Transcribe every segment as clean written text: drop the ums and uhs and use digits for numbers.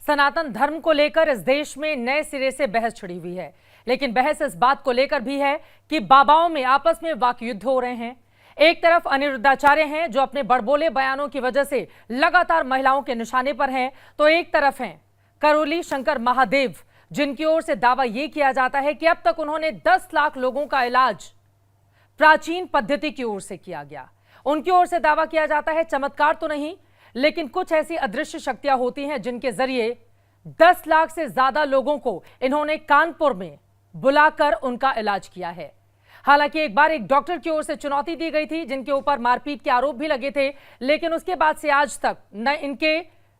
सनातन धर्म को लेकर इस देश में नए सिरे से बहस छिड़ी हुई है, लेकिन बहस इस बात को लेकर भी है कि बाबाओं में आपस में वाक युद्ध हो रहे हैं। एक तरफ अनिरुद्धाचार्य हैं जो अपने बड़बोले बयानों की वजह से लगातार महिलाओं के निशाने पर हैं, तो एक तरफ हैं करोली शंकर महादेव, जिनकी ओर से दावा यह किया जाता है कि अब तक उन्होंने 10 लाख लोगों का इलाज प्राचीन पद्धति की ओर से किया गया। उनकी ओर से दावा किया जाता है चमत्कार तो नहीं, लेकिन कुछ ऐसी अदृश्य शक्तियां होती हैं जिनके जरिए 10 लाख से ज्यादा लोगों को इन्होंने कानपुर में बुलाकर उनका इलाज किया है। हालांकि एक बार एक डॉक्टर की ओर से चुनौती दी गई थी, जिनके ऊपर मारपीट के आरोप भी लगे थे, लेकिन उसके बाद से आज तक न इनके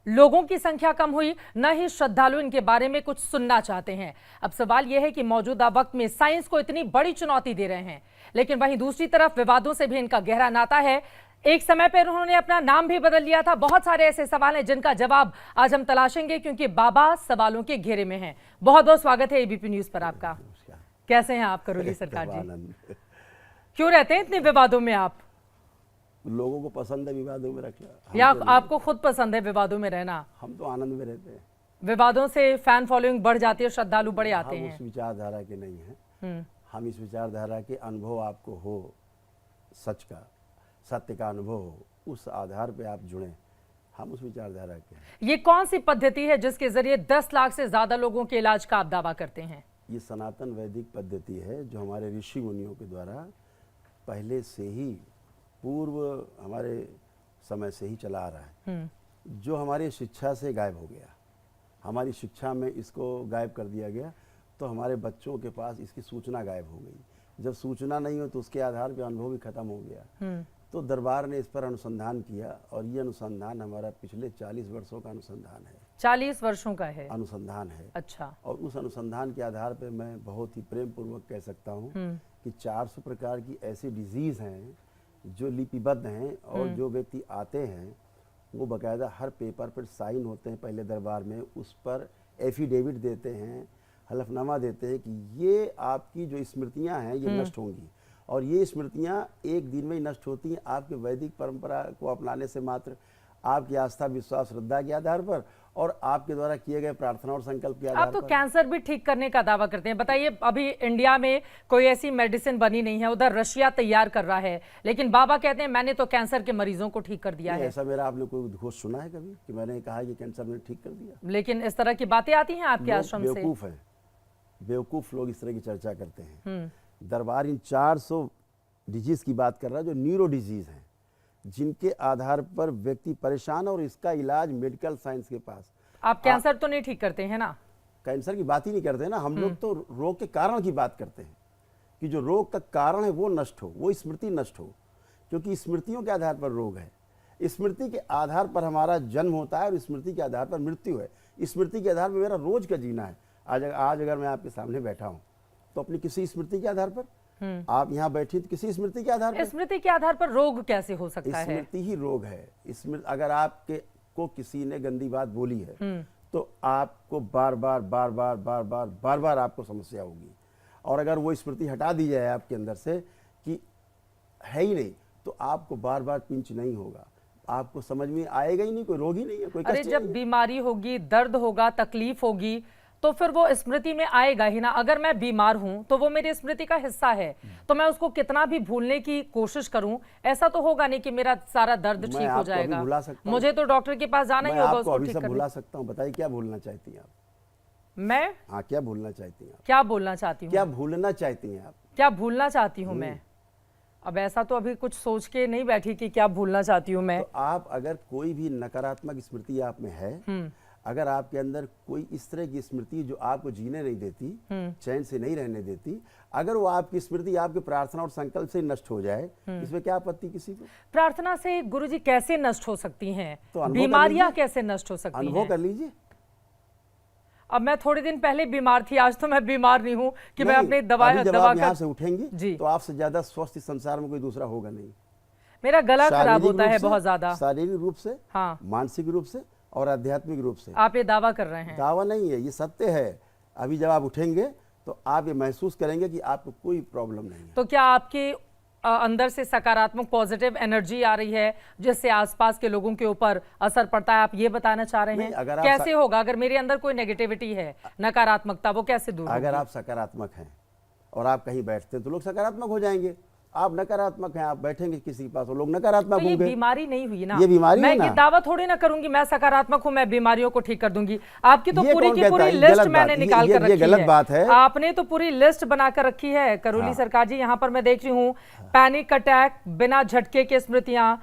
लोगों की संख्या कम हुई, न ही श्रद्धालु इनके बारे में कुछ सुनना चाहते हैं। अब सवाल यह है कि मौजूदा वक्त में साइंस को इतनी बड़ी चुनौती दे रहे हैं, लेकिन वहीं दूसरी तरफ विवादों से भी इनका गहरा नाता है। एक समय पर उन्होंने अपना नाम भी बदल लिया था। बहुत सारे ऐसे सवाल हैं जिनका जवाब आज हम तलाशेंगे, क्योंकि बाबा सवालों के घेरे में हैं। बहुत बहुत स्वागत है एबीपी न्यूज पर आपका। कैसे हैं आप करोली सरकार जी? क्यों रहते हैं इतने विवादों में आप? लोगों को पसंद है विवादों में रखना, या आपको खुद पसंद है विवादों में रहना? हम तो आनंद में रहते हैं। विवादों से फैन फॉलोइंग बढ़ जाती है, श्रद्धालु बड़े आते हैं। हम उस विचारधारा के नहीं हैं। हम इस विचारधारा के अनुभव आपको हो, सच का, सत्य का अनुभव हो, उस आधार पे आप जुड़े। हम उस विचारधारा के हैं। ये कौन सी पद्धति है जिसके जरिए 10 लाख से ज्यादा लोगों के इलाज का आप दावा करते हैं? ये सनातन वैदिक पद्धति है जो हमारे ऋषि मुनियों के द्वारा पहले से ही, पूर्व हमारे समय से ही चला आ रहा है, जो हमारी शिक्षा से गायब हो गया। हमारी शिक्षा में इसको गायब कर दिया गया, तो हमारे बच्चों के पास इसकी सूचना गायब हो गई। जब सूचना नहीं हो तो उसके आधार पर अनुभव भी खत्म हो गया। तो दरबार ने इस पर अनुसंधान किया, और ये अनुसंधान हमारा पिछले 40 वर्षों का अनुसंधान है। 40 वर्षों का है अनुसंधान है। अच्छा। और उस अनुसंधान के आधार पर मैं बहुत ही प्रेम पूर्वक कह सकता हूँ कि 400 प्रकार की ऐसी डिजीज हैं जो लिपिबद्ध हैं, और जो व्यक्ति आते हैं वो बकायदा हर पेपर पर साइन होते हैं पहले दरबार में, उस पर एफिडेविट देते हैं, हलफनामा देते हैं कि ये आपकी जो स्मृतियां हैं ये नष्ट होंगी, और ये स्मृतियां एक दिन में ही नष्ट होती हैं आपके वैदिक परंपरा को अपनाने से मात्र, आपकी आस्था विश्वास श्रद्धा के आधार पर, और आपके द्वारा किए गए प्रार्थना और संकल्प के आधार पर। आप तो कैंसर भी ठीक करने का दावा करते हैं। बताइए, अभी इंडिया में कोई ऐसी मेडिसिन बनी नहीं है, उधर रशिया तैयार कर रहा है, लेकिन बाबा कहते हैं मैंने तो कैंसर के मरीजों को ठीक कर दिया है। ऐसा मेरा आपने कोई उद्घोष सुना है कभी कि मैंने कहा कि कैंसर ने ठीक कर दिया? लेकिन इस तरह की बातें आती हैं आपके आश्रम से? बेवकूफ है, बेवकूफ लोग इस तरह की चर्चा करते हैं। दरबार इन 400 डिजीज की बात कर रहा है जो न्यूरो डिजीज हैं, जिनके आधार पर व्यक्ति परेशान, और इसका इलाज मेडिकल साइंस के पास। आप कैंसर तो नहीं ठीक करते हैं ना? कैंसर की बात ही नहीं करते ना हम लोग, तो रोग के कारण की बात करते हैं कि जो रोग का कारण है वो नष्ट हो, वो स्मृति नष्ट हो, क्योंकि स्मृतियों के आधार पर रोग है। स्मृति के आधार पर हमारा जन्म होता है, और स्मृति के आधार पर मृत्यु है। स्मृति के आधार पर मेरा रोज का जीना है। आज अगर मैं आपके सामने बैठा हूँ तो अपनी किसी स्मृति के आधार पर, आप यहाँ बैठी तो किसी स्मृति के आधार पर। स्मृति के आधार पर रोग कैसे हो सकता है? स्मृति ही रोग है। स्मृति, अगर आपके को किसी ने गंदी बात बोली है तो आपको बार बार आपको समस्या होगी, और अगर वो स्मृति हटा दी जाए आपके अंदर से कि है ही नहीं, तो आपको बार बार पिंच नहीं होगा, आपको समझ में आएगा ही नहीं, कोई रोग ही नहीं है, कोई कष्ट। अरे जब बीमारी होगी, दर्द होगा, तकलीफ होगी, तो फिर वो स्मृति में आएगा ही ना। अगर मैं बीमार हूं तो वो मेरी स्मृति का हिस्सा है, तो मैं उसको कितना भी भूलने की कोशिश करूं, ऐसा तो होगा नहीं कि मेरा सारा दर्द ठीक हो जाएगा। मुझे तो डॉक्टर के पास जाना ही होगा उसको ठीक करने। भुला सकता हूं। बताइए क्या भूलना चाहती हैं आप? मैं? हाँ, क्या भूलना चाहती हैं आप? क्या बोलना चाहती हूँ? क्या भूलना चाहती हैं आप? क्या भूलना चाहती हूँ मैं? अब ऐसा तो अभी कुछ सोच के नहीं बैठी कि क्या भूलना चाहती हूँ मैं। तो आप अगर कोई भी नकारात्मक स्मृति आप में है, अगर आपके अंदर कोई इस तरह की स्मृति जो आपको जीने नहीं देती, चैन से नहीं रहने देती, अगर वो आपकी स्मृति आपकी प्रार्थना और संकल्प से नष्ट हो जाए, इसमें क्या आपत्ति किसी को? प्रार्थना से गुरुजी कैसे नष्ट हो सकती हैं? तो बीमारियां कैसे नष्ट हो सकती हैं? अनुभव कर लीजिए। अब मैं थोड़े दिन पहले बीमार थी, आज तो मैं बीमार नहीं हूँ कि मैं अपनी दवा यहाँ से उठेंगी तो आपसे ज्यादा स्वस्थ संसार में कोई दूसरा होगा नहीं। मेरा गला खराब होता है बहुत ज्यादा, शारीरिक रूप से, हाँ, मानसिक रूप से और आध्यात्मिक रूप से। आप ये दावा कर रहे हैं? दावा नहीं है, ये सत्य है। अभी जब आप उठेंगे तो आप ये महसूस करेंगे कि आपको कोई प्रॉब्लम नहीं है। तो क्या आपके अंदर से सकारात्मक पॉजिटिव एनर्जी आ रही है जिससे आसपास के लोगों के ऊपर असर पड़ता है, आप ये बताना चाह रहे हैं? कैसे होगा अगर मेरे अंदर कोई नेगेटिविटी है, नकारात्मकता, वो कैसे दूर होगी? अगर आप सकारात्मक हैं और आप कहीं बैठते हैं तो लोग सकारात्मक हो जाएंगे। आप नकारात्मक हैं, आप बैठेंगे किसी के पास, वो लोग नकारात्मक तो ये होंगे। बीमारी नहीं हुई ना, ये बीमारी मैं है ना। ये दावा थोड़ी ना करूंगी मैं सकारात्मक हूं, मैं बीमारियों को ठीक कर दूंगी। आपकी तो ये पूरी कौन की कहता पूरी है? लिस्ट गलत मैंने बात। निकाल कर ये रखी गलत बात है। आपने तो पूरी लिस्ट बनाकर रखी है करोली सरकार जी। यहाँ पर मैं देख रही हूँ पैनिक अटैक, बिना झटके के स्मृतियां,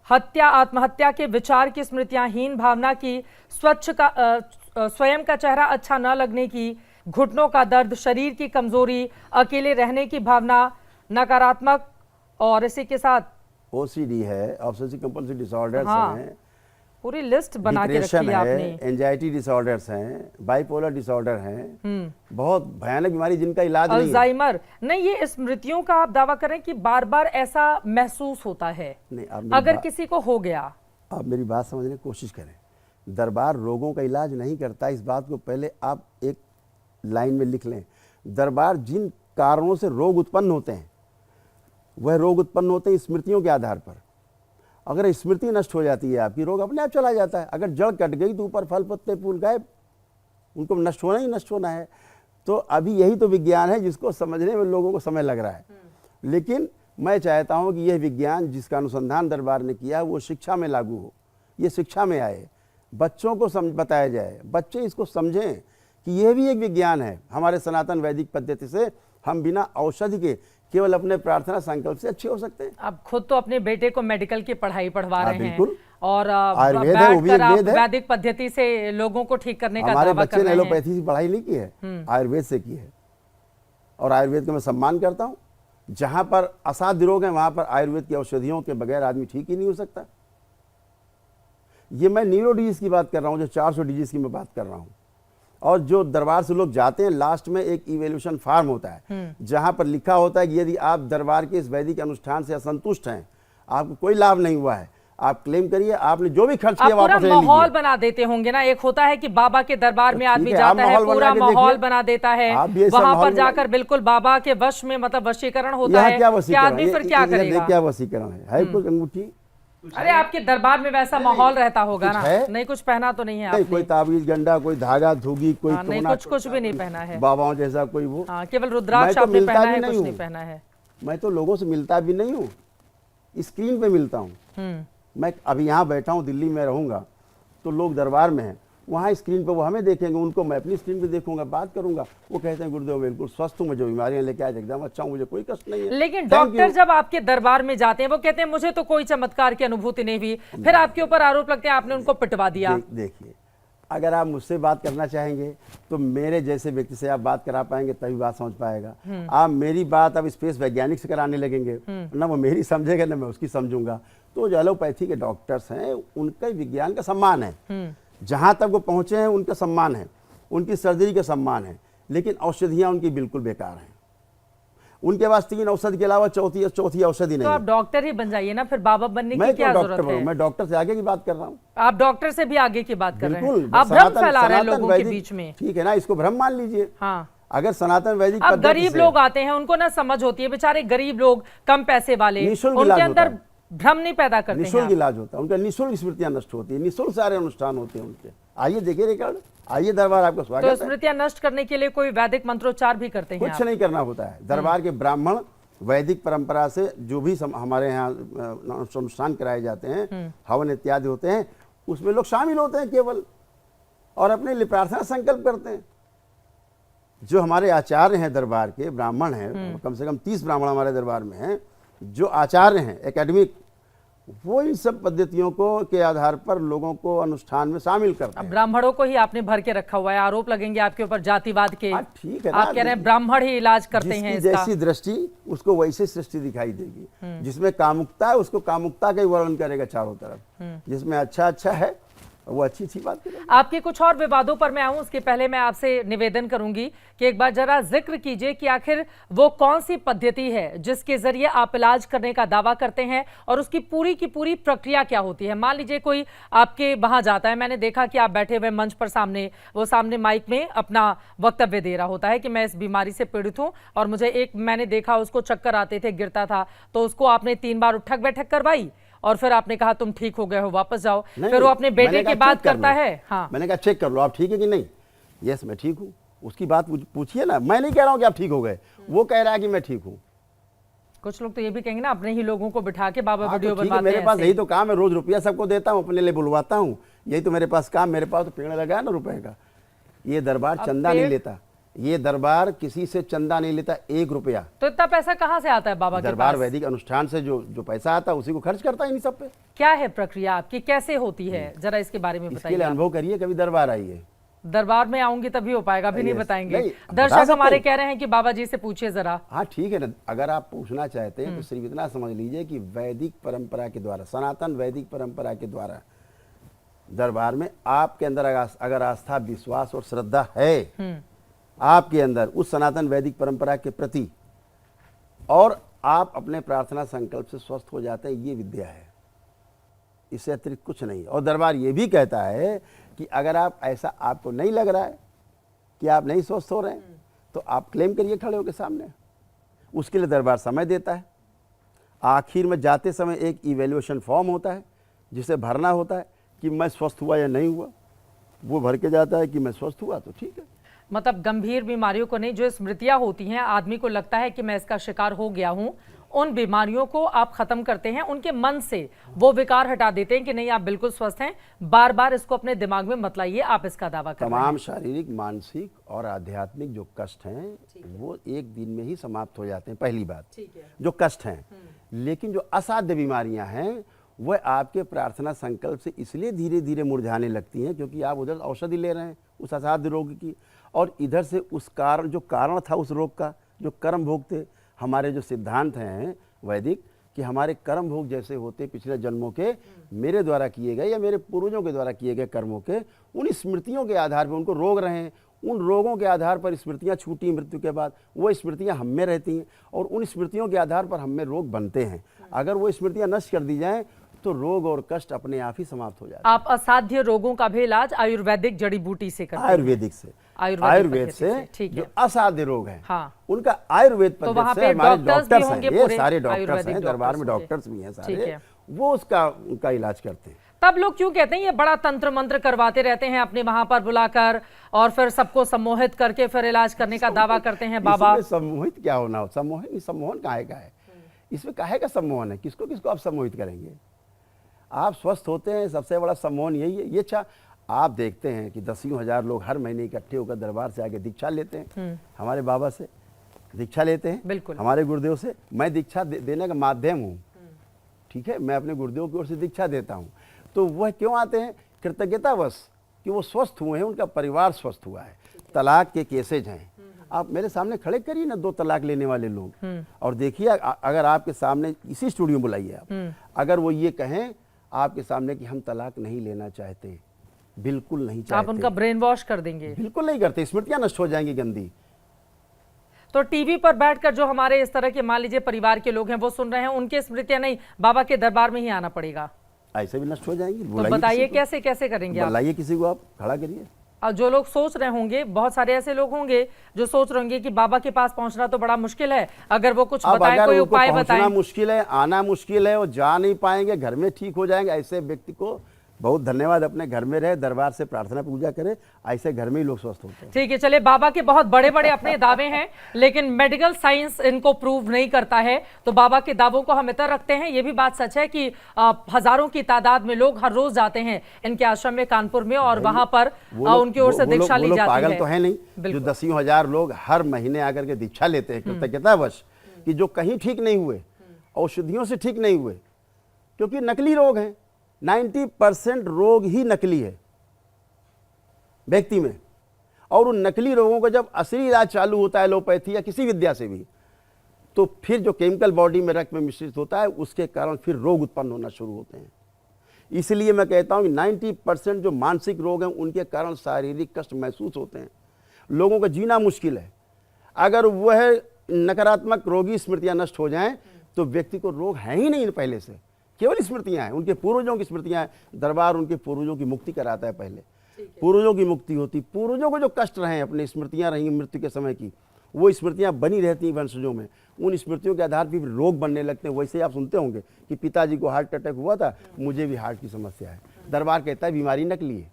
हत्या, आत्महत्या के विचार की स्मृतियां, हीन भावना की, स्वयं का चेहरा अच्छा न लगने की, घुटनों का दर्द, शरीर की कमजोरी, अकेले रहने की भावना, नकारात्मक, और इसी के साथ ओसीडी है, ऑब्सेसिव कंपल्सिव डिसऑर्डर्स हाँ, हैं, पूरी लिस्ट बना के रखी है आपने। एंजाइटी डिसऑर्डर्स हैं, बाइपोलर डिसऑर्डर हैं, बहुत भयानक बीमारी जिनका इलाज नहीं है। अल्जाइमर नहीं, ये स्मृतियों का आप दावा करें कि बार बार ऐसा महसूस होता है नहीं, अगर किसी को हो गया। आप मेरी बात समझने की कोशिश करें। दरबार रोगों का इलाज नहीं करता, इस बात को पहले आप एक लाइन में लिख लें। दरबार जिन कारणों से रोग उत्पन्न होते हैं वह रोग उत्पन्न होते हैं स्मृतियों के आधार पर। अगर स्मृति नष्ट हो जाती है आपकी, रोग अपने आप चला जाता है। अगर जड़ कट गई तो ऊपर फल पत्ते फूल गायब, उनको नष्ट होना ही नष्ट होना है। तो अभी यही तो विज्ञान है जिसको समझने में लोगों को समय लग रहा है। लेकिन मैं चाहता हूं कि यह विज्ञान जिसका अनुसंधान दरबार ने किया वो शिक्षा में लागू हो, ये शिक्षा में आए, बच्चों को बताया जाए, बच्चे इसको समझें कि यह भी एक विज्ञान है। हमारे सनातन वैदिक पद्धति से हम बिना औषधि के केवल अपने प्रार्थना संकल्प से अच्छे हो सकते हैं। आप खुद तो अपने बेटे को मेडिकल की पढ़ाई पढ़वा रहे हैं और आयुर्वेद है, वो भी एक वेद है। वैदिक पद्धति से लोगों को ठीक करने का हमारे दावा बच्चे कर ने रहे हैं। एलोपैथी से पढ़ाई नहीं की है, आयुर्वेद से की है, और आयुर्वेद का मैं सम्मान करता हूँ। जहां पर असाध्य रोग है वहां पर आयुर्वेद की औषधियों के बगैर आदमी ठीक ही नहीं हो सकता। ये मैं न्यूरो डिजीज की बात कर रहा हूँ, जो 400 डिजीज की मैं बात कर रहा हूँ। और जो दरबार से लोग जाते हैं, लास्ट में एक इवैल्यूएशन फॉर्म होता है जहां पर लिखा होता है कि यदि आप दरबार के इस वैदिक अनुष्ठान से असंतुष्ट हैं, आपको कोई लाभ नहीं हुआ है, आप क्लेम करिए, आपने जो भी खर्च किया वापस ले लीजिए। माहौल बना देते होंगे ना, एक होता है कि बाबा के दरबार में आदमी जाता है, पूरा माहौल बना देता है, वहां पर जाकर बिल्कुल बाबा के वश में, मतलब वशीकरण होता है। आदमी फिर क्या करेगा? क्या वशीकरण है कुछ अंगूठी? अरे आपके दरबार में वैसा माहौल रहता होगा ना? नहीं, कुछ पहना तो नहीं है आपने? कोई ताबीज गंडा, कोई धागा धुगी, कोई नहीं, कुछ भी नहीं पहना है बाबाओं जैसा कोई वो। केवल रुद्राक्ष आपने पहना है, कुछ नहीं पहना है। मैं तो लोगों से मिलता भी नहीं हूँ, स्क्रीन पे मिलता हूँ। मैं अभी यहाँ बैठा हूँ, दिल्ली में रहूंगा तो लोग दरबार में हैं, वहाँ स्क्रीन पे वो हमें देखेंगे, उनको मैं अपनी स्क्रीन पे देखूंगा, बात करूंगा, वो कहते हैं गुरुदेव बिल्कुल स्वस्थ हूँ, मुझे बीमारियां लेके आज एकदम अच्छा हूँ, मुझे कोई कष्ट नहीं है। लेकिन डॉक्टर जब आपके दरबार में जाते हैं वो कहते हैं मुझे तो कोई चमत्कार की अनुभूति नहीं हुई, फिर आपके ऊपर आरोप लगते हैं आपने उनको पिटवा दिया। देखिए, अगर आप मुझसे बात करना चाहेंगे तो मेरे जैसे व्यक्ति से आप बात करा पाएंगे, तभी बात समझ पाएगा। आप मेरी बात अब स्पेस वैज्ञानिक से कराने लगेंगे, ना वो मेरी समझेगा ना मैं उसकी समझूंगा। तो जो एलोपैथी के डॉक्टर्स हैं उनका विज्ञान का सम्मान है, जहां तक वो पहुंचे हैं उनका सम्मान है, उनकी सर्जरी का सम्मान है, लेकिन औषधियां उनकी बिल्कुल बेकार हैं। उनके पास 3 औषधि के अलावा चौथी औषधि नहीं। तो आप डॉक्टर ही बन जाइए ना, फिर बाबा बनने की क्या जरूरत है? मैं डॉक्टर से आगे की बात कर रहा हूँ। आप डॉक्टर से भी आगे की बात कर रहे हैं, आप भ्रम सनातन फैला रहे हैं लोगों के बीच में। ठीक है ना, इसको भ्रम मान लीजिए। हाँ, अगर सनातन वैदिक अब गरीब लोग आते हैं, उनको ना समझ होती है, बेचारे गरीब लोग, कम पैसे वाले, उनके अंदर भ्रम नहीं पैदा करते हैं। निःशुल्क इलाज होता है उनका, निःशुल्क स्मृतियां नष्ट होती है, निःशुल्क सारे अनुष्ठान होते हैं उनके। आइए देखिए रिकॉर्ड, आइए दरबार, आपका स्वागत है। तो स्मृतियां नष्ट करने के लिए कोई वैदिक मंत्रोच्चार भी करते हैं? कुछ नहीं करना होता है। दरबार के ब्राह्मण वैदिक परंपरा से जो भी हमारे यहाँ अनुष्ठान कराए जाते हैं, हवन इत्यादि होते हैं, उसमें लोग शामिल होते हैं केवल, और अपने लिए प्रार्थना संकल्प करते हैं। जो हमारे आचार्य हैं दरबार के, ब्राह्मण हैं, कम से कम 30 ब्राह्मण हमारे दरबार में हैं, जो आचार्य हैं एकेडमिक, वो इन सब पद्धतियों को के आधार पर लोगों को अनुष्ठान में शामिल करते हैं। ब्राह्मणों को ही आपने भर के रखा हुआ है, आरोप लगेंगे आपके ऊपर जातिवाद के। ठीक है, आप कह रहे हैं ब्राह्मण ही इलाज करते हैं इसका। जैसी दृष्टि उसको वैसी सृष्टि दिखाई देगी। जिसमें कामुकता है उसको कामुकता का ही वर्णन करेगा चारों तरफ, जिसमें अच्छा अच्छा है वो अच्छी बात करें। आपके कुछ और विवादों पर मैं आऊं उसके पहले मैं आपसे निवेदन करूंगी कि एक बार जरा जिक्र कीजिए कि आखिर वो कौन सी पद्धति है जिसके जरिए आप इलाज करने का दावा करते हैं और उसकी पूरी की पूरी प्रक्रिया क्या होती है। मान लीजिए कोई आपके वहां जाता है, मैंने देखा कि आप बैठे हुए मंच पर सामने माइक में अपना वक्तव्य दे रहा होता है कि मैं इस बीमारी से पीड़ित हूं और मुझे मैंने देखा उसको चक्कर आते थे, गिरता था, तो उसको आपने 3 बार उठक बैठक करवाई और फिर आपने कहा तुम ठीक हो गए हो, वापस जाओ। फिर वो अपने बेटे की बात करता है। हाँ, मैंने कहा चेक कर लो आप ठीक है कि नहीं। यस मैं ठीक हूँ, उसकी बात पूछिए ना। मैं नहीं कह रहा हूँ कि आप ठीक हो गए, वो कह रहा है कि मैं ठीक हूँ। कुछ लोग तो ये भी कहेंगे ना अपने ही लोगों को बिठा के बाबा वीडियो तो बनवाते हैं। मेरे पास यही तो काम है, रोज रुपया सबको देता हूँ, अपने लिए बुलवाता हूँ, यही तो मेरे पास काम। मेरे पास तो पेड़ लगा है ना रुपए का। ये दरबार चंदा नहीं लेता, ये दरबार किसी से चंदा नहीं लेता 1 रुपया। तो इतना पैसा कहाँ से आता है बाबा के पास? दरबार वैदिक अनुष्ठान से जो पैसा आता है उसी को खर्च करता है इन सब पे। क्या है प्रक्रिया आपकी, कैसे होती है, जरा इसके बारे में बताइए। इसके लिए अनुभव करिए, कभी दरबार आइए। दरबार में आऊंगी तभी हो पाएगा, अभी नहीं बताएंगे। नहीं, दर्शक हमारे कह रहे हैं कि बाबा जी से पूछिए जरा। हाँ ठीक है ना, अगर आप पूछना चाहते हैं तो सिर्फ इतना समझ लीजिए कि वैदिक परंपरा के द्वारा, सनातन वैदिक परंपरा के द्वारा दरबार में आपके अंदर अगर आस्था, विश्वास और श्रद्धा है आपके अंदर उस सनातन वैदिक परंपरा के प्रति, और आप अपने प्रार्थना संकल्प से स्वस्थ हो जाते हैं, ये विद्या है, इससे अतिरिक्त कुछ नहीं। और दरबार ये भी कहता है कि अगर आप ऐसा आपको नहीं लग रहा है कि आप नहीं स्वस्थ हो रहे हैं तो आप क्लेम करिए खड़े होकर सामने। उसके लिए दरबार समय देता है। आखिर में जाते समय एक इवैल्यूएशन फॉर्म होता है जिसे भरना होता है कि मैं स्वस्थ हुआ या नहीं हुआ। वो भर के जाता है कि मैं स्वस्थ हुआ तो ठीक है। मतलब गंभीर बीमारियों को नहीं, जो स्मृतियां होती हैं, आदमी को लगता है कि मैं इसका शिकार हो गया हूं, उन बीमारियों को आप खत्म करते हैं, उनके मन से वो विकार हटा देते हैं कि नहीं आप बिल्कुल स्वस्थ हैं। बार बार इसको अपने दिमाग में मत लाइए, आप इसका दावा कर रहे हैं। तमाम शारीरिक, मानसिक और आध्यात्मिक जो कष्ट हैं वो एक दिन में ही समाप्त हो जाते हैं, पहली बात जो कष्ट हैं। लेकिन जो असाध्य बीमारियां हैं वह आपके प्रार्थना संकल्प से इसलिए धीरे धीरे मुरझाने लगती हैं क्योंकि आप उधर औषधि ले रहे हैं उस असाध्य रोग की, और इधर से उस कारण था उस रोग का, जो कर्म भोग थे। हमारे जो सिद्धांत हैं वैदिक कि हमारे कर्म भोग जैसे होते पिछले जन्मों के, मेरे द्वारा किए गए या मेरे पूर्वजों के द्वारा किए गए कर्मों के, उन स्मृतियों के आधार पर उनको रोग रहे हैं, उन रोगों के आधार पर स्मृतियां छूटी मृत्यु के बाद, वो स्मृतियां हम में रहती हैं और उन स्मृतियों के आधार पर हम में रोग बनते हैं। अगर वो स्मृतियां नष्ट कर दी जाएं तो रोग और कष्ट अपने आप ही समाप्त हो जाते हैं। आप असाध्य रोगों का भी इलाज आयुर्वेदिक जड़ी बूटी से करते हैं? आयुर्वेदिक से, आयुर्वेद से जो असाध्य रोग हैं उनका आयुर्वेद पद्धति से हमारे डॉक्टर्स हैं, ये सारे डॉक्टर्स हैं, दरबार में डॉक्टर्स भी हैं सारे, वो उनका इलाज करते हैं। तब लोग क्यों कहते हैं ये बड़ा तंत्र मंत्र करवाते रहते हैं अपने वहां पर बुलाकर और फिर सबको सम्मोहित करके फिर इलाज करने का दावा करते हैं बाबा? सम्मोहित क्या होना हो, सम्मोहन काहे का है, इसमें काहे का सम्मोहन है, किसको किसको आप सम्मोहित करेंगे? आप स्वस्थ होते हैं, सबसे बड़ा सम्मोहन यही है। ये अच्छा आप देखते हैं कि 10,000 लोग हर महीने इकट्ठे होकर दरबार से आके दीक्षा लेते हैं, हमारे बाबा से दीक्षा लेते हैं, बिल्कुल हमारे गुरुदेव से। मैं दीक्षा देने का माध्यम हूँ, ठीक है, मैं अपने गुरुदेव की ओर से दीक्षा देता हूँ। तो वह क्यों आते हैं? कृतज्ञतावश कि वो स्वस्थ हुए हैं, उनका परिवार स्वस्थ हुआ है। तलाक के केसेज हैं, आप मेरे सामने खड़े करिए ना 2 तलाक लेने वाले लोग और देखिए, अगर आपके सामने इसी स्टूडियो में बुलाइए आप, अगर वो ये कहें आपके सामने कि हम तलाक नहीं लेना चाहते, बिल्कुल नहीं चाहते, आप उनका ब्रेन वॉश कर देंगे? बिल्कुल नहीं करते, स्मृतियां नष्ट हो जाएंगी गंदी। तो टीवी पर बैठकर जो हमारे इस तरह के मान लीजिए परिवार के लोग हैं वो सुन रहे हैं, उनकी स्मृतियां नहीं, बाबा के दरबार में ही आना पड़ेगा, ऐसे भी नष्ट हो जाएंगी। तो बताइए कैसे कैसे करेंगे? बुलाइए किसी को, आप खड़ा करिए। और जो लोग सोच रहे होंगे, बहुत सारे ऐसे लोग होंगे जो सोच रहे होंगे कि बाबा के पास पहुंचना तो बड़ा मुश्किल है, अगर वो कुछ बताएं, कोई उपाय बताएं। मुश्किल है, आना मुश्किल है, वो जा नहीं पाएंगे, घर में ठीक हो जाएंगे, ऐसे व्यक्ति को बहुत धन्यवाद, अपने घर में रहे, दरबार से प्रार्थना पूजा करे, ऐसे घर में ही लोग स्वस्थ होते हैं। ठीक है, चलिए, बाबा के बहुत बड़े बड़े अपने दावे हैं लेकिन मेडिकल साइंस इनको प्रूव नहीं करता है, तो बाबा के दावों को हम इतर रखते हैं। ये भी बात सच है कि हजारों की तादाद में लोग हर रोज जाते हैं इनके आश्रम में कानपुर में और वहां पर उनकी ओर से दीक्षा ली जाती है। पागल तो है नहीं जो 10,000 लोग हर महीने आकर के दीक्षा लेते हैं कृतज्ञतावश, कि जो कहीं ठीक नहीं हुए, औषधियों से ठीक नहीं हुए, क्योंकि नकली रोग हैं। 90% रोग ही नकली है व्यक्ति में, और उन नकली रोगों का जब असली इलाज चालू होता है एलोपैथी या किसी विद्या से भी, तो फिर जो केमिकल बॉडी में रक्त में मिश्रित होता है उसके कारण फिर रोग उत्पन्न होना शुरू होते हैं। इसलिए मैं कहता हूं कि 90% जो मानसिक रोग हैं उनके कारण शारीरिक कष्ट महसूस होते हैं, लोगों का जीना मुश्किल है। अगर वह नकारात्मक रोगी स्मृतियां नष्ट हो जाएं तो व्यक्ति को रोग है ही नहीं पहले से, केवल स्मृतियां हैं, उनके पूर्वजों की स्मृतियां हैं। दरबार उनके पूर्वजों की मुक्ति कराता है, पहले पूर्वजों की मुक्ति होती, पूर्वजों को जो कष्ट रहे अपने स्मृतियां रही मृत्यु के समय की, वो स्मृतियां बनी रहती हैं वंशजों में, उन स्मृतियों के आधार पर रोग बनने लगते हैं। वैसे ही आप सुनते होंगे कि पिताजी को हार्ट अटैक हुआ था, मुझे भी हार्ट की समस्या है। दरबार कहता है बीमारी नकली है,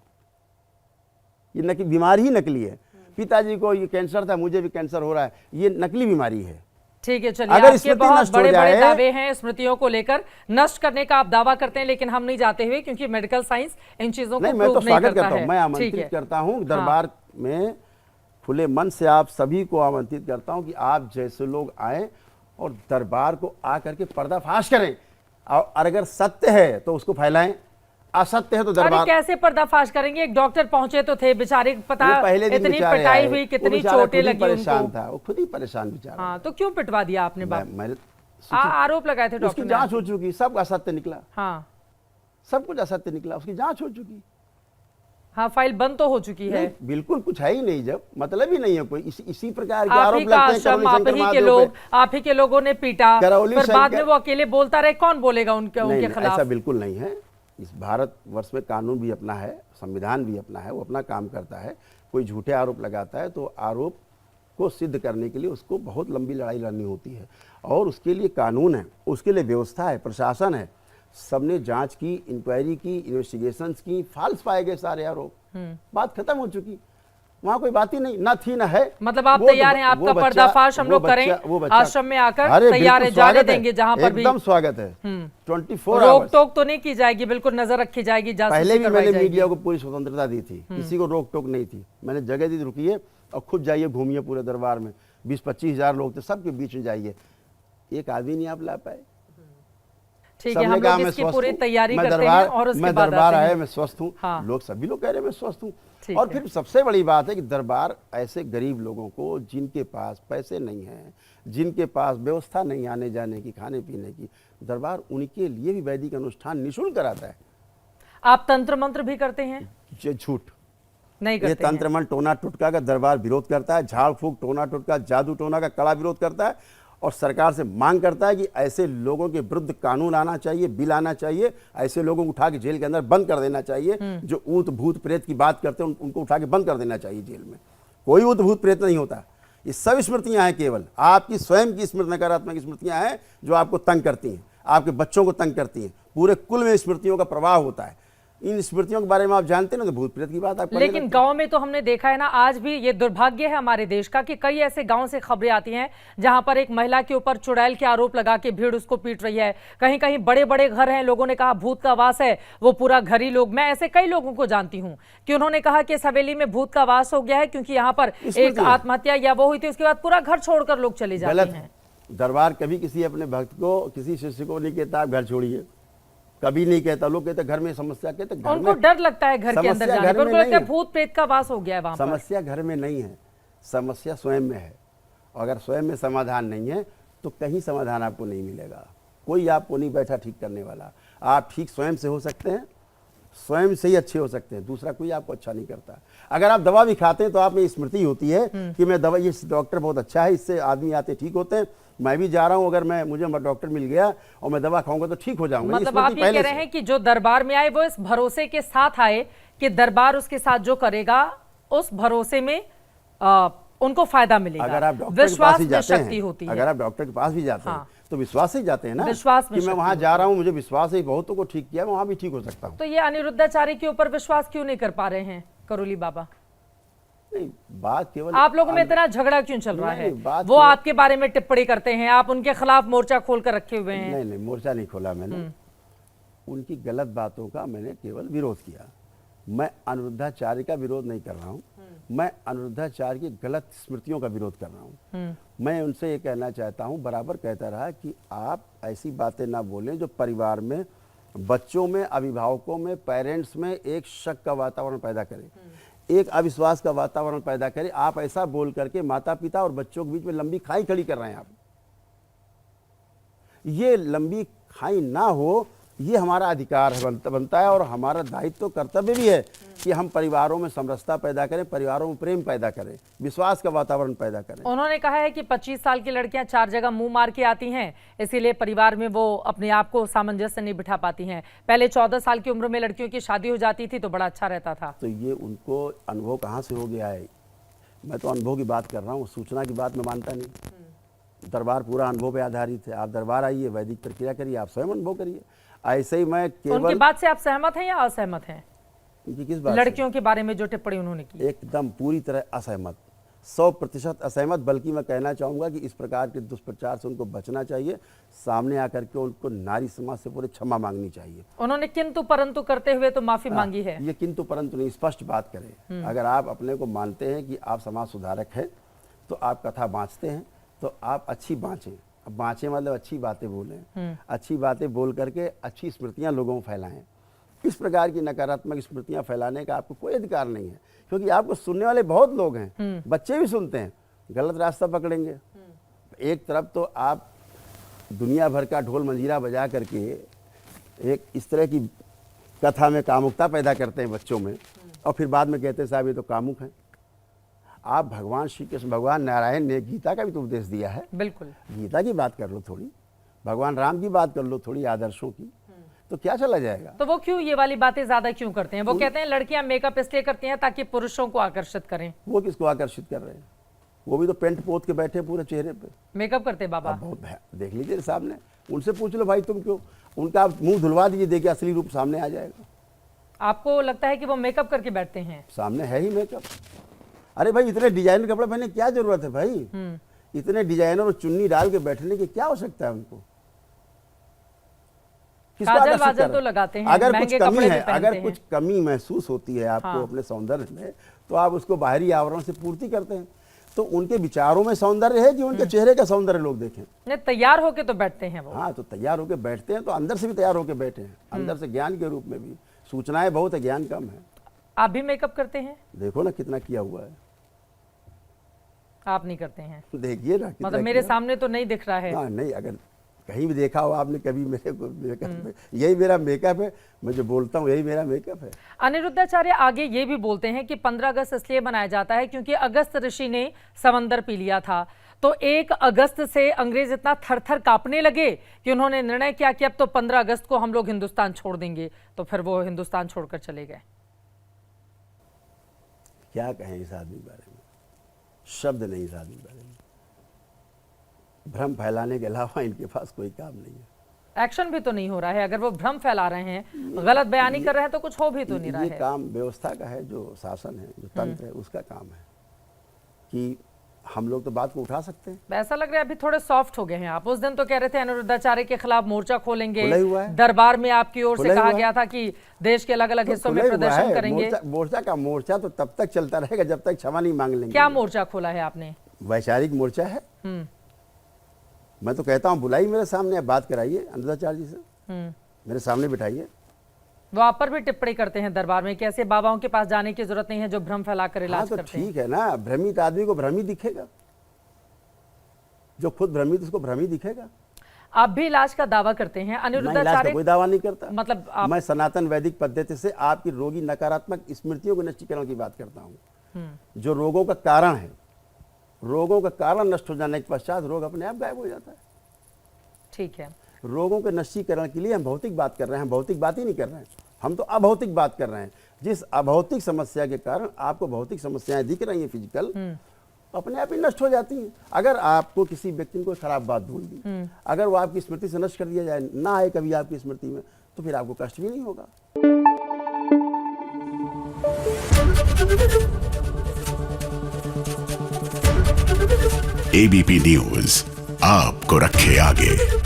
ये बीमारी ही नकली है। पिताजी को ये कैंसर था, मुझे भी कैंसर हो रहा है, ये नकली बीमारी है। ठीक है, चलिए आपके बहुत बड़े बड़े दावे हैं स्मृतियों को लेकर, नष्ट करने का आप दावा करते हैं, लेकिन हम नहीं जाते हुए क्योंकि मेडिकल साइंस इन चीजों को प्रूव नहीं करता है। मैं तो स्वागत करता हूं, मैं आमंत्रित करता हूं दरबार में, खुले मन से आप सभी को आमंत्रित करता हूं कि आप जैसे लोग आए और दरबार को आकर के पर्दाफाश करें, और अगर सत्य है तो उसको फैलाएं, असत्य है तो दरबार। कैसे पर्दाफाश करेंगे? एक डॉक्टर पहुंचे तो थे बेचारे, पता इतनी पिटाई हुई, कितनी चोटें लगी, परेशान था वो, खुद ही परेशान बेचारा। हाँ, तो क्यों पिटवा दिया आपने? आरोप लगाए थे डॉक्टर, उसकी जांच हो चुकी, सब असत्य निकला। हाँ, सब कुछ असत्य निकला, उसकी जांच हो चुकी। हाँ, फाइल बंद तो हो चुकी है। बिल्कुल कुछ है ही नहीं, जब मतलब ही नहीं है कोई, इसी प्रकार के आप आरोप ही का आश्रम, आप ही के लोगों ने पीटा, फिर बाद में वो अकेले बोलता रहे, कौन बोलेगा उनके खिलाफ? ऐसा बिल्कुल नहीं है। इस भारतवर्ष में कानून भी अपना है, संविधान भी अपना है, वो अपना काम करता है। कोई झूठे आरोप लगाता है तो आरोप को सिद्ध करने के लिए उसको बहुत लंबी लड़ाई लड़नी होती है, और उसके लिए कानून है, उसके लिए व्यवस्था है, प्रशासन है। सबने जांच की, इंक्वायरी की, इन्वेस्टिगेशंस की, फाल्स पाए गए सारे आरोप, बात खत्म हो चुकी, वहां कोई बात ही नहीं, ना थी ना है। मतलब आप तैयार हैं, आपका पर्दाफाश हम लोग करें आश्रम में आकर? तैयार है, जाने देंगे जहां पर भी? एकदम स्वागत है। 24 रोक टोक तो नहीं की जाएगी, बिल्कुल नजर रखी जाएगी। पहले भी मैंने मीडिया को पूरी स्वतंत्रता दी थी, किसी को रोक टोक नहीं थी। मैंने जगह दी, रुकिए और खुद जाइए, घूमिए पूरे दरबार में, 20-25 हजार लोग थे, सबके बीच में जाइए, एक आदमी नहीं आप ला पाए। ठीक है, हम लोग इसकी पूरी तैयारी करते हैं और उसके बाद दरबार आए, मैं स्वस्थ हूँ। हाँ। लोग सभी लोग कह रहे हैं मैं स्वस्थ हूँ। और फिर सबसे बड़ी बात है कि दरबार ऐसे गरीब लोगों को, जिनके पास पैसे नहीं हैं, जिनके पास व्यवस्था नहीं आने जाने की, खाने पीने की, दरबार उनके लिए भी वैदिक अनुष्ठान निःशुल्क कराता है। आप तंत्र मंत्र भी करते हैं? झूठ नहीं करते। ये तंत्र मंत्र टोना टुटका का दरबार विरोध करता है, झाड़ फूक टोना टुटका जादू टोना का कड़ा विरोध करता है, और सरकार से मांग करता है कि ऐसे लोगों के विरुद्ध कानून आना चाहिए, बिल आना चाहिए, ऐसे लोगों को उठा के जेल के अंदर बंद कर देना चाहिए। जो ऊत भूत प्रेत की बात करते हैं उनको उठा के बंद कर देना चाहिए जेल में। कोई ऊत भूत प्रेत नहीं होता, ये सब स्मृतियां हैं, केवल आपकी स्वयं की स्मृति, नकारात्मक स्मृतियां हैं जो आपको तंग करती हैं, आपके बच्चों को तंग करती हैं। पूरे कुल में स्मृतियों का प्रवाह होता है। इन स्मृतियों के बारे में आप जानते हैं ना, तो भूत प्रेत की बात आप। लेकिन गांव में तो हमने देखा है ना, आज भी ये दुर्भाग्य है हमारे देश का कि कई ऐसे गांव से खबरें आती हैं जहां पर एक महिला के ऊपर चुड़ैल के आरोप लगा के भीड़ उसको पीट रही है। कहीं कहीं बड़े बड़े घर हैं, लोगों ने कहा भूत का वास है, वो पूरा घर ही लोग। मैं ऐसे कई लोगों को जानती हूँ कि उन्होंने कहा कि इस हवेली में भूत का वास हो गया है क्योंकि यहाँ पर एक आत्महत्या या वो हुई थी, उसके बाद पूरा घर छोड़कर लोग चले जाते हैं। दरबार कभी किसी अपने भक्त को, किसी शिष्य को नहीं कहता आप घर छोड़िए, कभी नहीं कहता। लोग कहते घर में समस्या, कहते घर उनको डर लगता है घर के अंदर जाने पर, लगता है भूत प्रेत का वास हो गया है वहां पर। समस्या घर में नहीं है, समस्या स्वयं में है। अगर स्वयं में समाधान नहीं है तो कहीं समाधान आपको नहीं मिलेगा, कोई आपको नहीं बैठा ठीक करने वाला। आप ठीक स्वयं से हो सकते हैं, स्वयं से ही अच्छे हो सकते हैं, दूसरा कोई आपको अच्छा नहीं करता। अगर आप दवा भी खाते हैं तो आप में स्मृति होती है कि मैं दवा, ये डॉक्टर बहुत अच्छा है, इससे आदमी आते ठीक होते हैं, मैं भी जा रहा हूं, अगर मुझे डॉक्टर मिल गया और मैं दवा खाऊंगा तो ठीक हो जाऊंगा। मतलब आप ये कह रहे हैं कि जो दरबार में आए वो इस भरोसे के साथ आए कि दरबार उसके साथ जो करेगा उस भरोसे में उनको फायदा मिलेगा। अगर आप डॉक्टर के पास ही जाते हैं, अगर आप डॉक्टर के पास भी जाते हैं तो विश्वास से जाते हैं ना, विश्वास कि मैं वहां जा रहा हूं, मुझे विश्वास है, बहुतों को ठीक किया, मैं वहां भी ठीक हो सकता हूं। तो ये अनिरुद्धाचार्य के ऊपर विश्वास क्यों नहीं कर पा रहे हैं करोली बाबा? नहीं, बात केवल आप लोगों में इतना झगड़ा क्यों चल रहा है? वो आपके बारे में टिप्पणी करते हैं, आप उनके खिलाफ मोर्चा खोल कर रखे हुए हैं। नहीं, मोर्चा नहीं खोला मैंने, उनकी गलत बातों का मैंने केवल विरोध किया। मैं अनिरुद्धाचार्य का विरोध नहीं कर रहा हूँ, मैं अनिरुद्धाचार्य की गलत स्मृतियों का विरोध कर रहा हूँ। मैं उनसे ये कहना चाहता हूँ, बराबर कहता रहा कि आप ऐसी बातें ना बोलें जो परिवार में, बच्चों में, अभिभावकों में, पेरेंट्स में एक शक का वातावरण पैदा करे, एक अविश्वास का वातावरण पैदा करे। आप ऐसा बोल करके माता पिता और बच्चों के बीच में लंबी खाई खड़ी कर रहे हैं। आप ये लंबी खाई ना हो ये हमारा अधिकार है, बनता है, और हमारा दायित्व कर्तव्य भी है कि हम परिवारों में समरसता पैदा करें, परिवारों में प्रेम पैदा करें, विश्वास का वातावरण पैदा करें। उन्होंने कहा है कि 25 साल की लड़कियां 4 जगह मुंह मार के आती हैं, इसीलिए परिवार में वो अपने आप को सामंजस्य नहीं बिठा पाती हैं। पहले 14 साल की उम्र में लड़कियों की शादी हो जाती थी तो बड़ा अच्छा रहता था। तो ये उनको अनुभव कहाँ से हो गया है? मैं तो अनुभव की बात कर रहा हूँ, सूचना की बात मैं मानता नहीं। दरबार पूरा अनुभव पे आधारित है। आप दरबार आइए, वैदिक प्रक्रिया करिए, आप स्वयं अनुभव करिए। ऐसे ही मैं केवल उनकी बात से आप सहमत हैं या असहमत हैं? उनकी किस बात? लड़कियों के बारे में जो टिप्पणी उन्होंने की। एकदम पूरी तरह असहमत, 100% असहमत। बल्कि मैं कहना चाहूँगा कि इस प्रकार के दुष्प्रचार से उनको बचना चाहिए। सामने आकर के उनको नारी समाज से पूरे क्षमा मांगनी चाहिए। उन्होंने किंतु परंतु करते हुए तो माफी मांगी है। ये किंतु परंतु नहीं, स्पष्ट बात करें। अगर आप अपने को मानते हैं कि आप समाज सुधारक हैं, तो आप कथा बाँचते हैं, तो आप अच्छी बाँचें। अब बाँचें मतलब अच्छी बातें बोलें, अच्छी बातें बोल करके अच्छी स्मृतियाँ लोगों में फैलाएं। इस प्रकार की नकारात्मक स्मृतियाँ फैलाने का आपको कोई अधिकार नहीं है, क्योंकि आपको सुनने वाले बहुत लोग हैं, बच्चे भी सुनते हैं, गलत रास्ता पकड़ेंगे। एक तरफ तो आप दुनिया भर का ढोल मंजीरा बजा करके एक इस तरह की कथा में कामुकता पैदा करते हैं बच्चों में, और फिर बाद में कहते हैं साहब ये तो कामुक है। आप भगवान श्री कृष्ण, भगवान नारायण ने गीता का भी तो उपदेश दिया है। बिल्कुल, गीता की बात कर लो थोड़ी, भगवान राम की बात कर लो थोड़ी, आदर्शों की, तो क्या चला जाएगा? तो वो क्यों ये वाली बातें ज्यादा क्यों करते हैं? वो कहते हैं लड़कियां मेकअप इसलिए करती हैं ताकि पुरुषों को आकर्षित करें। वो किसको आकर्षित कर रहे हैं? वो भी तो पेंट पोत के बैठे पूरे चेहरे पे। मेकअप करते बाबा? बहुत देख लीजिए सामने, उनसे पूछ लो भाई तुम क्यों, उनका मुंह धुलवा दीजिए, देखिए असली रूप सामने आ जाएगा। आपको लगता है कि वो मेकअप करके बैठते हैं? सामने है ही मेकअप। अरे भाई इतने डिजाइनर कपड़े पहनने की क्या जरूरत है भाई? इतने डिजाइनर और चुन्नी डाल के बैठने की क्या आवश्यकता है उनको? काजल वाजल तो लगाते हैं, अगर कुछ कमी है, अगर हैं। कुछ कमी महसूस होती है आपको अपने सौंदर्य में, तो आप उसको बाहरी आवरण से पूर्ति करते हैं। तो उनके विचारों में सौंदर्य है कि उनके चेहरे का सौंदर्य लोग देखें? नहीं, तैयार होके तो बैठते हैं वो। हाँ, तो तैयार होके बैठते हैं, तो अंदर से भी तैयार होके बैठे हैं, अंदर से ज्ञान के रूप में भी। सूचनाएं बहुत है, ज्ञान कम है। आप भी मेकअप करते हैं? देखो ना कितना किया हुआ है। आप नहीं करते हैं? देखिए ना, मतलब मेरे सामने तो नहीं दिख रहा है। हाँ, नहीं, अगर कहीं भी देखा हो आपने कभी मेरे को मेकअप, यही मेरा मेकअप है, मैं जो बोलता हूँ यही मेरा मेकअप है। अनिरुद्धाचार्य आगे ये भी बोलते हैं कि 15 अगस्त इसलिए मनाया जाता है क्योंकि अगस्त ऋषि ने समंदर पी लिया था। तो 1 अगस्त से अंग्रेज इतना थर-थर कांपने लगे कि उन्होंने निर्णय किया कि अब तो 15 अगस्त को हम लोग हिंदुस्तान छोड़ देंगे। तो फिर वो हिंदुस्तान छोड़कर चले गए। क्या कहें इस आदमी के बारे में, शब्द नहीं इस आदमी के बारे में। भ्रम फैलाने के अलावा इनके पास कोई काम नहीं है। एक्शन भी तो नहीं हो रहा है। अगर वो भ्रम फैला रहे हैं, गलत बयानी कर रहे हैं, तो कुछ हो भी तो नहीं रहा है। ये काम व्यवस्था का है, जो शासन है, जो तंत्र है, उसका काम है कि हम लोग तो बात को उठा सकते हैं। ऐसा लग रहा है अभी थोड़े सॉफ्ट हो गए हैं आप। उस दिन तो कह रहे थे अनिरुद्धाचार्य के खिलाफ मोर्चा खोलेंगे, दरबार में आपकी ओर से कहा गया था कि देश के अलग अलग हिस्सों में प्रदर्शन करेंगे। मोर्चा तो तब तक चलता रहेगा जब तक क्षमा नहीं मांग लेंगे। क्या मोर्चा खोला है आपने? वैचारिक मोर्चा है। मैं तो कहता हूँ बुलाइए मेरे सामने, आप बात कराइए अनिरुद्धाचार्य जी से, मेरे सामने बिठाइए। वो आप पर भी टिप्पणी करते हैं दरबार में, कैसे बाबाओं के पास जाने की जरूरत नहीं है जो भ्रम फैलाकर इलाज करते हैं। ठीक है ना, भ्रमित आदमी को भ्रम ही दिखेगा, जो खुद भ्रमित उसको भ्रम ही दिखेगा। आप भी इलाज का दावा करते हैं? अनिरुद्धाचार्य कोई दावा नहीं करता। मतलब मैं सनातन वैदिक पद्धति से आपकी रोगी नकारात्मक स्मृतियों के नष्टीकरण की बात करता हूँ। जो रोगों का कारण है, रोगों का कारण नष्ट हो जाने के पश्चात रोग अपने आप गायब हो जाता है। ठीक है, रोगों के नष्टीकरण के लिए हम भौतिक बात कर रहे हैं, हम भौतिक बात ही नहीं कर रहे हैं, हम तो अभौतिक बात कर रहे हैं। जिस अभौतिक समस्या के कारण आपको भौतिक समस्याएं दिख रही हैं फिजिकल, अपने आप ही नष्ट हो जाती हैं। अगर आपको किसी व्यक्ति ने कोई खराब बात बोल दी, अगर वो आपकी स्मृति से नष्ट कर दिया जाए, ना आए कभी आपकी स्मृति में, तो फिर आपको कष्ट भी नहीं होगा। एबीपी न्यूज आपको रखे आगे।